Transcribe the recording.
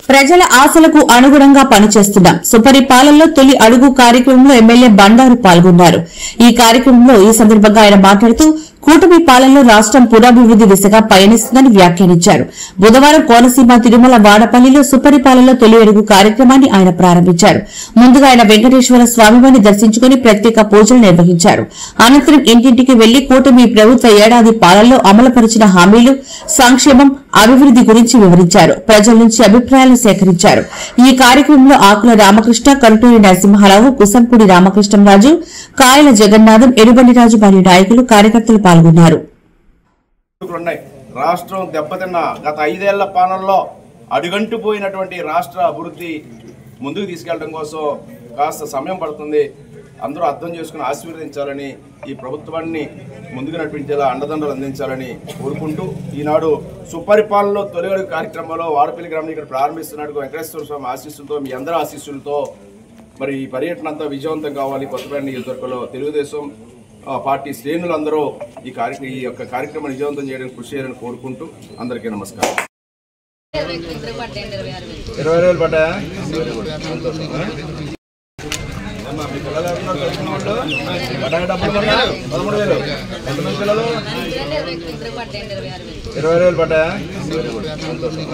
ప్రజల ఆశలకు అనుగుణంగా పనిచేస్తున్నాం. సుపరిపాలనలో తొలి అడుగు కార్యక్రమంలో ఎమ్మెల్యే బండారు పాల్గొన్నారు. ఈ సందర్భంగా ఆయన మాట్లాడుతూ కూటమి పాలనలో రాష్ట్రం పురోభివృద్ది దిశగా పయనిస్తుందని వ్యాఖ్యానించారు. బుధవారం కోనసీమ తిరుమల వాడపల్లిలో సుపరిపాలనలో తొలి అడుగు కార్యక్రమాన్ని ఆయన ప్రారంభించారు. ముందుగా ఆయన వెంకటేశ్వర స్వామివారిని దర్శించుకుని ప్రత్యేక పూజలు నిర్వహించారు. అనంతరం ఇంటింటికి వెళ్లి కూటమి ప్రభుత్వ ఏడాది పాలనలో అమలుపరిచిన హామీలు, సంక్షేమం, అభివృద్ది గురించి వివరించారు. ప్రజల నుంచి అభిప్రాయాలను సేకరించారు. ఈ కార్యక్రమంలో ఆకుల రామకృష్ణ, కరుటూరి నరసింహారావు, కుసంపూడి రామకృష్ణంరాజు, కాయల జగన్నాథం, ఎరుబండిరాజు మరియు నాయకులు, కార్యకర్తలు పాల్గొన్నారు. రాష్ట్రం దెబ్బతిన్న గత 5 ఏళ్ల పాలనలో అడుగంటిపోయినటువంటి రాష్ట్ర అభివృద్ధి ముందుకు తీసుకెళ్లడం కోసం కాస్త సమయం పడుతుంది. అందరూ అర్థం చేసుకుని ఆశీర్వదించాలని, ఈ ప్రభుత్వాన్ని ముందుకు నడిపించేలా అండదండలు అందించాలని కోరుకుంటూ ఈనాడు సుపరిపాలనలో తొలి అడుగు కార్యక్రమంలో వాడపల్లి గ్రామం ఇక్కడ ప్రారంభిస్తున్నట్టు వెంకటేశ్వర స్వామి ఆశీస్సులతో, మీ అందరి ఆశీస్సులతో మరి ఈ పర్యటన అంతా విజయవంతం కావాలి. కొత్తపేట నియోజకవర్గంలో తెలుగుదేశం పార్టీ శ్రేణులందరూ ఈ యొక్క కార్యక్రమాన్ని విజయవంతం చేయడానికి కృషి చేయాలని కోరుకుంటూ అందరికీ నమస్కారం. 20,000 పడ్డాయా? మీ పిల్లలు ఎవరున్నారు తెలిసిన వాళ్ళు? పడ్డాయి డబ్బులు పడ్డా? 13,000. ఎంతమంది పిల్లలు? 20,000 పడ్డాయా? సంతోషం.